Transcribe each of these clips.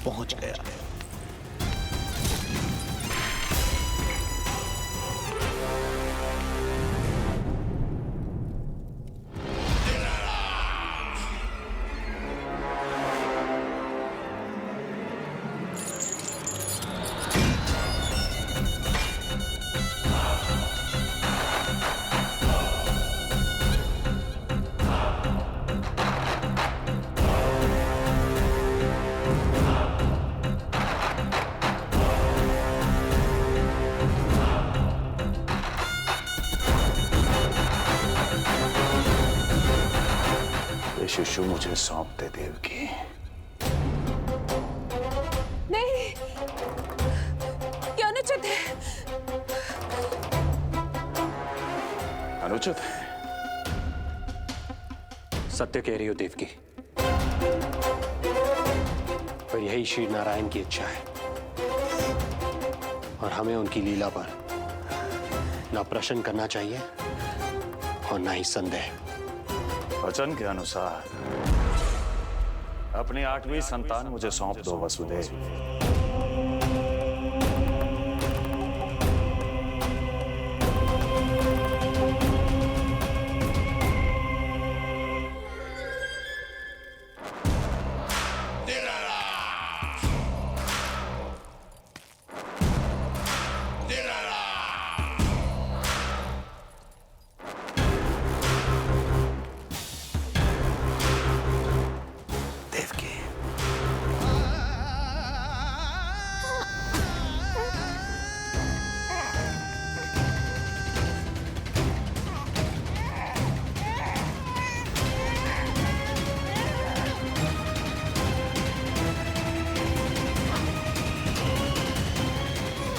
पहुंच गया। शिशु मुझे सौंप दे देवकी। नहीं, ये अनुचित है। अनुचित है? सत्य कह रही हो देवकी, पर यही श्री नारायण की इच्छा है और हमें उनकी लीला पर ना प्रश्न करना चाहिए और ना ही संदेह। वचन के अनुसार अपनी 8वीं संतान मुझे सौंप दो वसुदेव।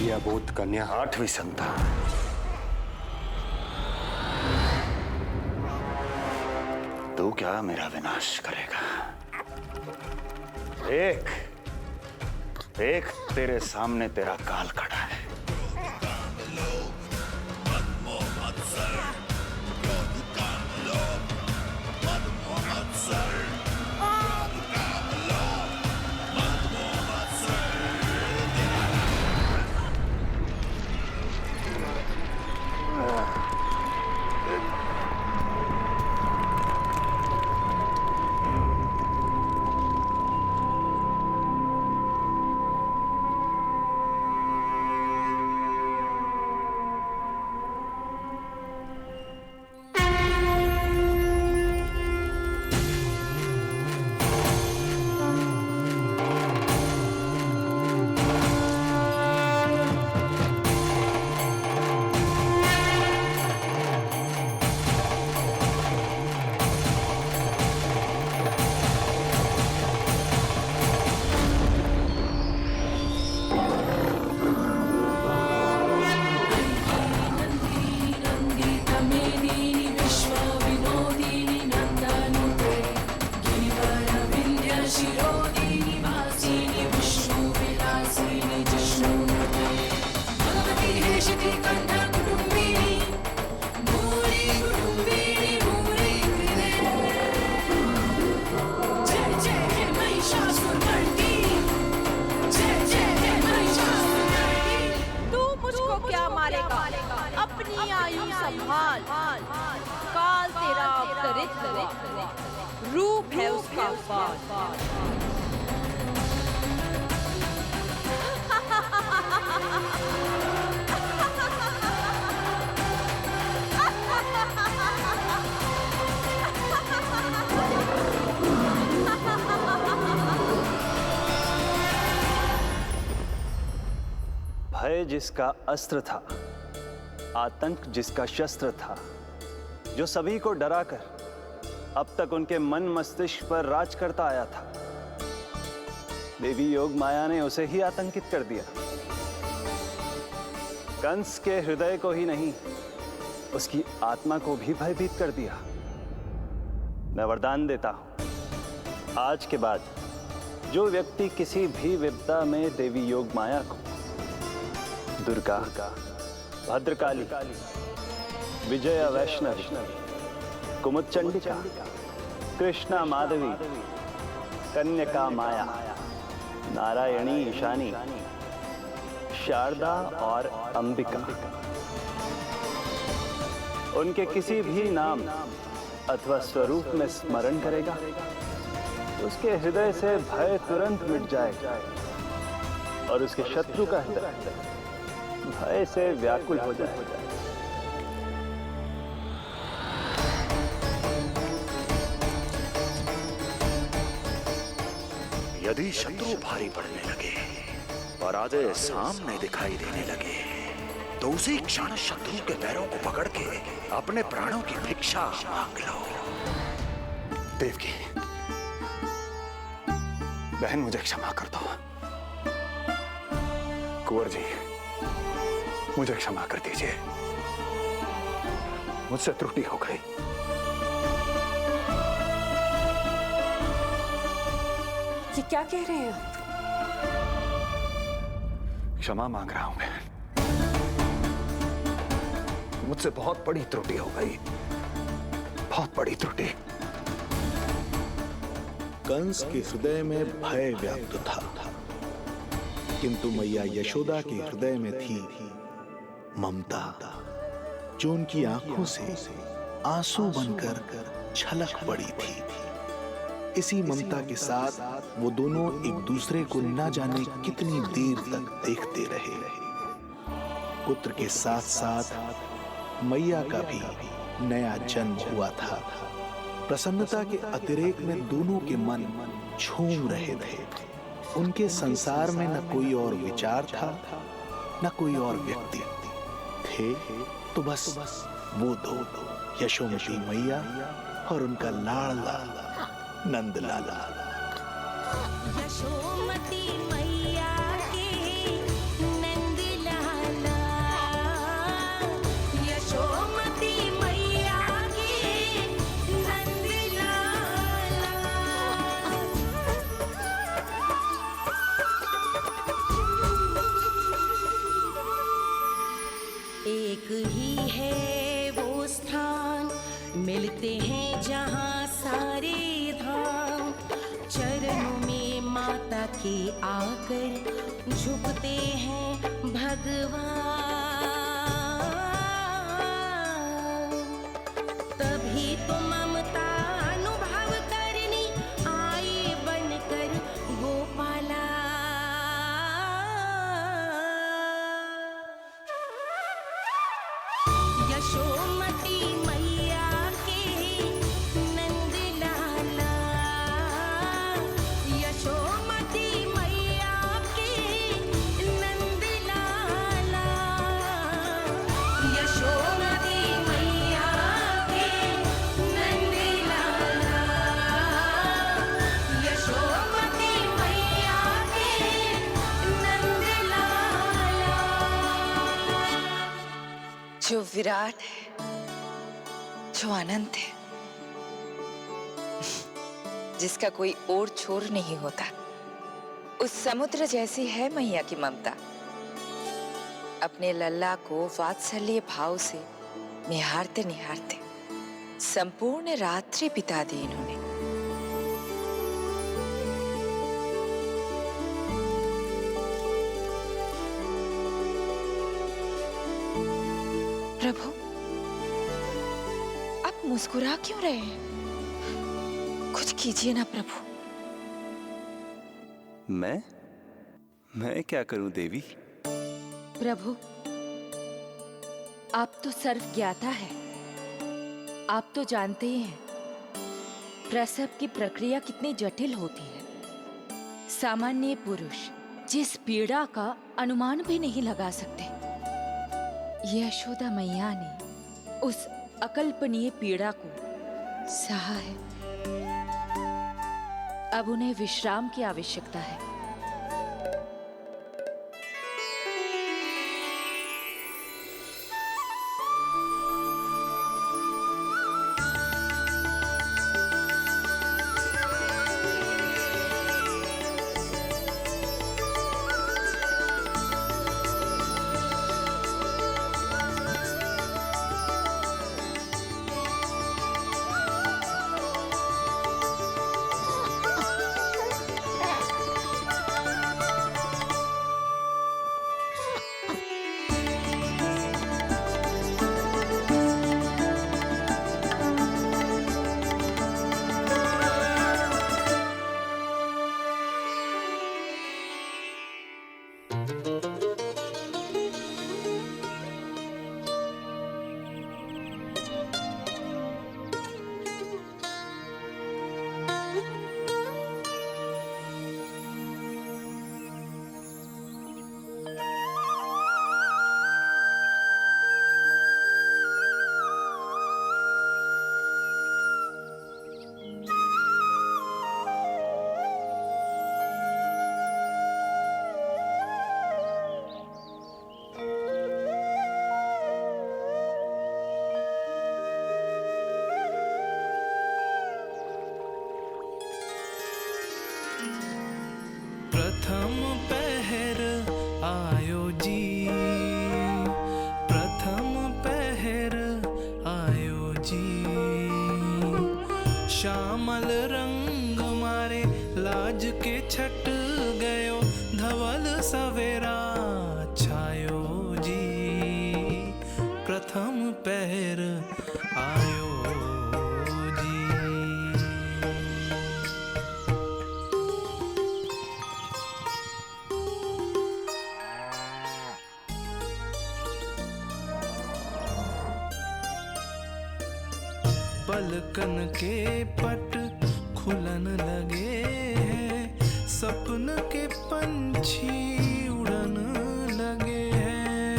यह अबोध कन्या 8वीं संतान तू क्या मेरा विनाश करेगा? एक तेरे सामने तेरा काल खड़ा है। अपनी आयु संभाल, काल तेरा अवतरित रूप है उसका बाल। भय जिसका अस्त्र था, आतंक जिसका शस्त्र था, जो सभी को डराकर अब तक उनके मन मस्तिष्क पर राज करता आया था, देवी योग माया ने उसे ही आतंकित कर दिया। कंस के हृदय को ही नहीं, उसकी आत्मा को भी भयभीत कर दिया। मैं वरदान देता हूं, आज के बाद जो व्यक्ति किसी भी विपदा में देवी योग माया को, दुर्गा, भद्रकाली, विजया वैष्णवी, कुमुदचंडिका, कृष्णा माधवी, कन्यका माया, नारायणी, ईशानी, शारदा और अंबिका, उनके किसी भी नाम अथवा स्वरूप में स्मरण करेगा, उसके हृदय से भय तुरंत मिट जाएगा और उसके शत्रु का हृदय भय से व्याकुल हो जाएगा। यदि शत्रु भारी पड़ने लगे, पराजय सामने दिखाई देने लगे, तो उसी क्षण शत्रु के पैरों को पकड़ के अपने प्राणों की भिक्षा मांग लो। देवकी, बहन मुझे क्षमा कर दो। कुंवर जी, मुझे क्षमा कर दीजिए, मुझसे त्रुटि हो गई। ये क्या कह रहे हैं आप? क्षमा मांग रहा हूं बहन, मुझसे बहुत बड़ी त्रुटि हो गई, बहुत बड़ी त्रुटि। कंस के हृदय में भय व्याप्त था, किंतु मैया यशोदा के हृदय में थी ममता, जो उनकी आंखों से आंसू बनकर छलक पड़ी थी। इसी ममता के साथ वो दोनों एक दूसरे को न जाने कितनी देर तक देखते रहे। पुत्र के साथ साथ मैया का भी नया जन्म हुआ था। प्रसन्नता के अतिरेक में दोनों के मन झूम रहे थे। उनके संसार में न कोई और विचार था, न कोई और व्यक्ति थे, तो बस वो दो, यशोमती मैया और उनका लाडला नंदलाला। यशोमती मैया के नंदलाला, यशोमती मैया के नंदलाला। एक ही है वो स्थान, मिलते हैं जहाँ सारे धाम। चरणों में माता के आकर झुकते हैं भगवान। तभी तो ममता अनुभव करनी आए बनकर गोपाला। यशोमती मैया के नंदलाला, यशोमती मैया के नंदलाला, यशोमती मैया के नंदलाला, यशोमती मैया के नंदलाला। जो विराट है, जो अनंत है, जिसका कोई ओर छोर नहीं होता, उस समुद्र जैसी है मैया की ममता। अपने लल्ला को वात्सल्य भाव से निहारते निहारते संपूर्ण रात्रि बिता दी इन्होंने। प्रभु, आप मुस्कुरा क्यों रहे हैं? कुछ कीजिए ना प्रभु। मैं क्या करूं देवी? प्रभु, आप तो सर्वज्ञाता है। आप तो जानते ही हैं प्रसव की प्रक्रिया कितनी जटिल होती है। सामान्य पुरुष जिस पीड़ा का अनुमान भी नहीं लगा सकते, यशोदा मैया ने उस अकल्पनीय पीड़ा को सहा है। अब उन्हें विश्राम की आवश्यकता है। आयो जी, प्रथम पहर आयो जी। श्यामल रंग मारे लाज के छट गयो, धवल सवेरा छायो जी, प्रथम पहर आयो जी। पलकन के पट खुलन लगे हैं, सपन के पंछी उड़न लगे हैं।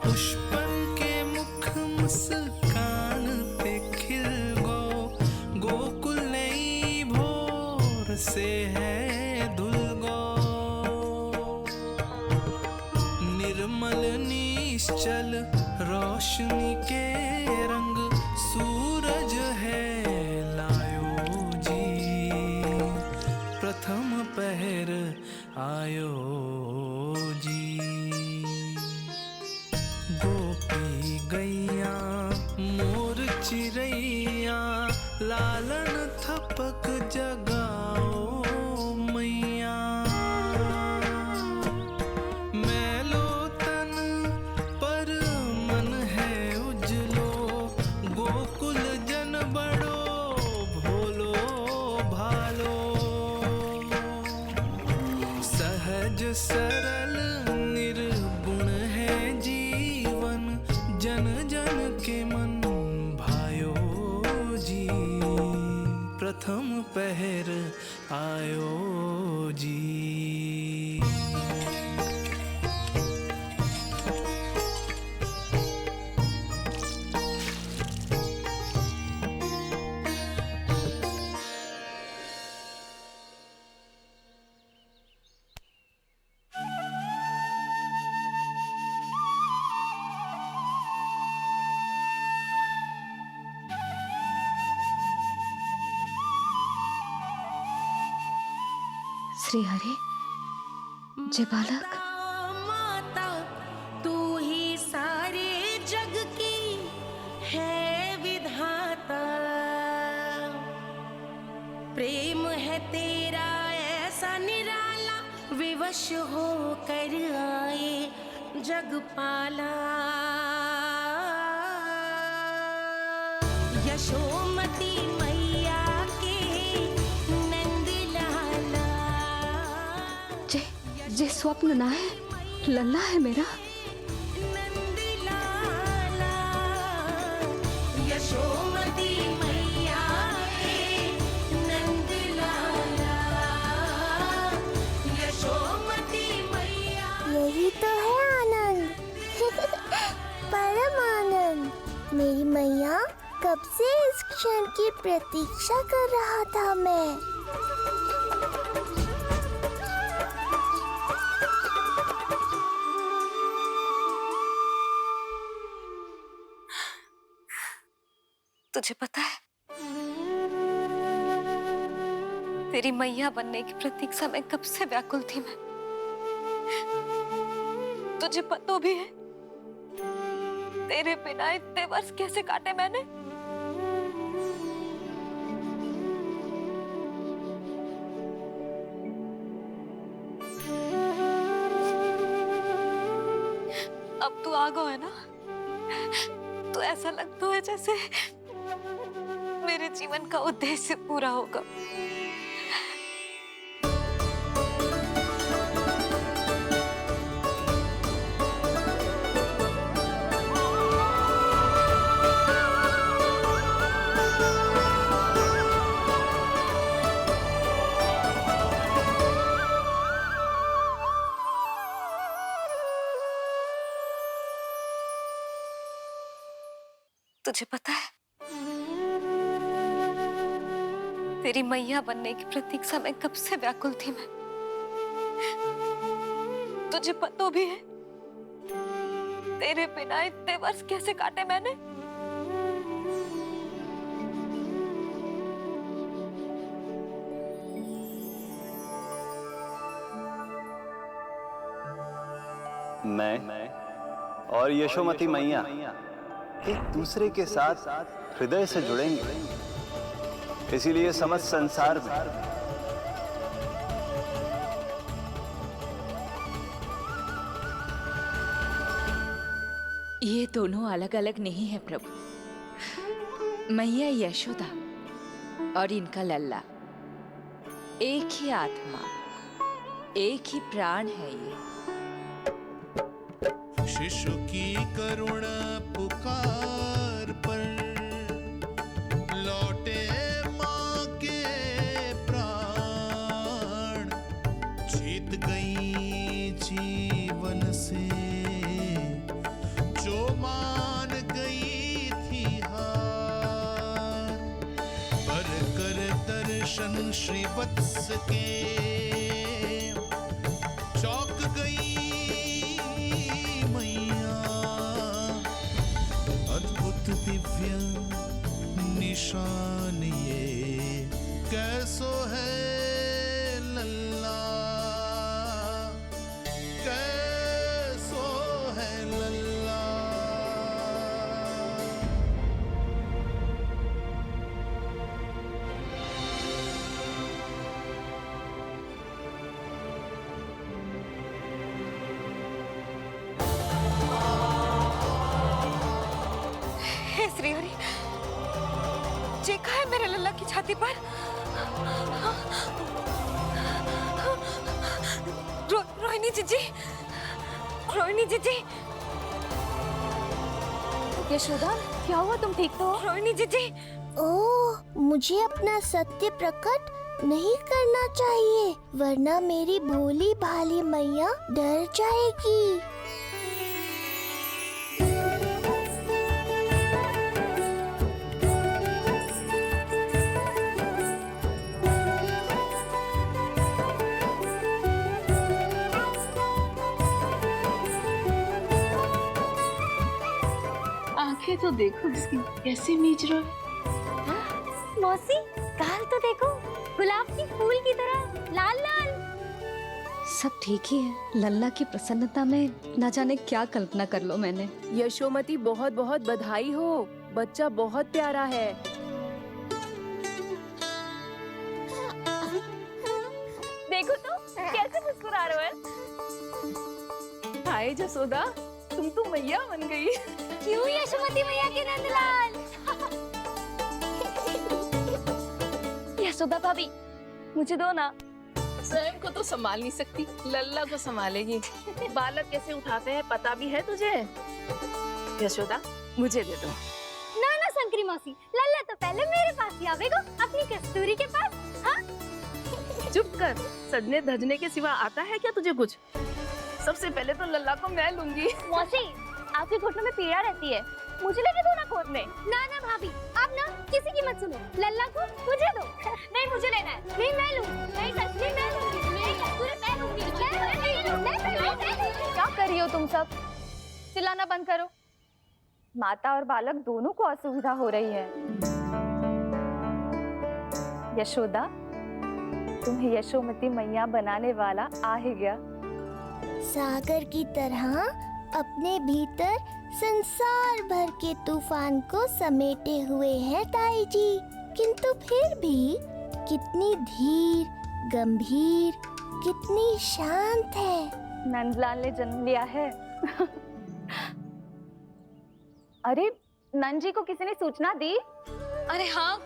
पुष्पन के मुख मुस्कान पे खिल गो, गोकुल नई भोर से है धुल गो। निर्मल निश्चल रोशनी के रंग सूरज है लायो जी, प्रथम पहर आयो जी। गोपी गैया मोर चिड़ैया, लालन थपक जगाओ मैया। मैलो तन पर मन है उजलो, गोकुल जन बड़ो भोलो भालो। सहज सरल निर्गुण है जीवन, जन जन के मन भायो जी, प्रथम पहर आयो जी। श्री हरि, जय बालक। माता तू ही सारे जग की है विधाता, प्रेम है तेरा ऐसा निराला, विवश हो कर आए जगपाला। यशोमती मैया के नंद लाला, जे स्वप्न ना है, लल्ला है मेरा। नंद लाला, यशोमती मैया के नंद लाला, यशोमती मैया। यही तो है आनंद, परम आनंद। मेरी मैया, कब से इस क्षण की प्रतीक्षा कर रहा था मैं। तुझे पता है, तेरी मैया बनने की प्रतीक्षा में कब से व्याकुल थी मैं। तुझे पता भी है तेरे बिना इतने वर्ष कैसे काटे मैंने। अब तू आ गो है ना, तो ऐसा लगता है जैसे मेरे जीवन का उद्देश्य पूरा होगा। तुझे पता है, तेरी मैया बनने की प्रतीक्षा में कब से व्याकुल थी मैं। तुझे पता भी है तेरे बिना इतने वर्ष कैसे काटे मैंने। मैं और यशोमती मैया एक दूसरे के साथ हृदय से जुड़ेंगे। इसीलिए समस्त संसार में ये दोनों अलग अलग नहीं है प्रभु। मैया यशोदा और इनका लल्ला एक ही आत्मा, एक ही प्राण है ये। शिशु की करुण पुकार पर लौटे माँ के प्राण, जीत गई जीवन से जो मान गई थी हार। पर कर दर्शन श्री वत्स के चौक गई मैया, अद्भुत दिव्य निशान ये कैसो है लल्ला, कैसो है लल्ला। हे श्री हरि, देखा है मेरे लल्ला की छाती पर रोहिणी जीजी, रोहिणी जीजी। यशोदा, क्या हुआ? तुम ठीक तो हो? रोहिणी जीजी। ओह, मुझे अपना सत्य प्रकट नहीं करना चाहिए, वरना मेरी भोली भाली मैया डर जाएगी। आंखें तो देखो इसकी कैसे मीच रहा है। मौसी, गाल तो देखो, गुलाब की फूल की तरह लाल लाल। सब ठीक ही है। लल्ला की प्रसन्नता में न जाने क्या कल्पना कर लो मैंने। यशोमती, बहुत बहुत बधाई हो, बच्चा बहुत प्यारा है। देखो तो कैसे मुस्कुरा रहे हो। हाय जसोदा, तुम तो मैया बन गई। क्यों यशोमती मैया के नंदलाल? यशोदा भाभी, मुझे दो ना। स्वयं को तो संभाल नहीं सकती, लल्ला को संभालेगी। बालक कैसे उठाते हैं पता भी है तुझे। यशोदा, मुझे दे दो। ना ना शंकरी मौसी, लल्ला तो पहले मेरे पास ही आवेगा, अपनी कस्तूरी के पास। हाँ? चुप कर, सजने धजने के सिवा आता है क्या तुझे कुछ? सबसे पहले तो लल्ला को मैं लूंगी। मौसी, आपके घुटनों में पीड़ा रहती है, मुझे लेके दो ना गोद में। ना ना भाभी, आप ना किसी की मत सुनो, लल्ला को मुझे दो। नहीं, मुझे लेना है। नहीं, मैं लूं। नहीं सच, मैं लूंगी। नहीं कस्तूरी मैं लूंगी। क्या कर रही हो तुम सब? चिल्लाना बंद करो। माता और बालक दोनों को असुविधा हो रही है। यशोदा, तुम्हें यशोमती मैया बनाने वाला आ ही गया। सागर की तरह अपने भीतर संसार भर के तूफान को समेटे हुए हैं ताई जी, किंतु फिर भी कितनी धीर, गंभीर, कितनी शांत है। नंदलाल ने जन्म लिया है। अरे, नंद जी को किसी ने सूचना दी? अरे हाँ,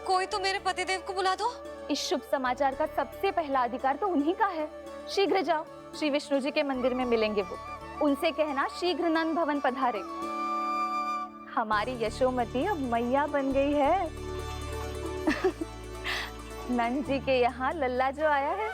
कोई तो मेरे पतिदेव को बुला दो। इस शुभ समाचार का सबसे पहला अधिकार तो उन्हीं का है। शीघ्र जाओ, श्री विष्णु जी के मंदिर में मिलेंगे वो। उनसे कहना शीघ्र नंद भवन पधारे। हमारी यशोमती अब मैया बन गई है। नंद जी के यहाँ लल्ला जो आया है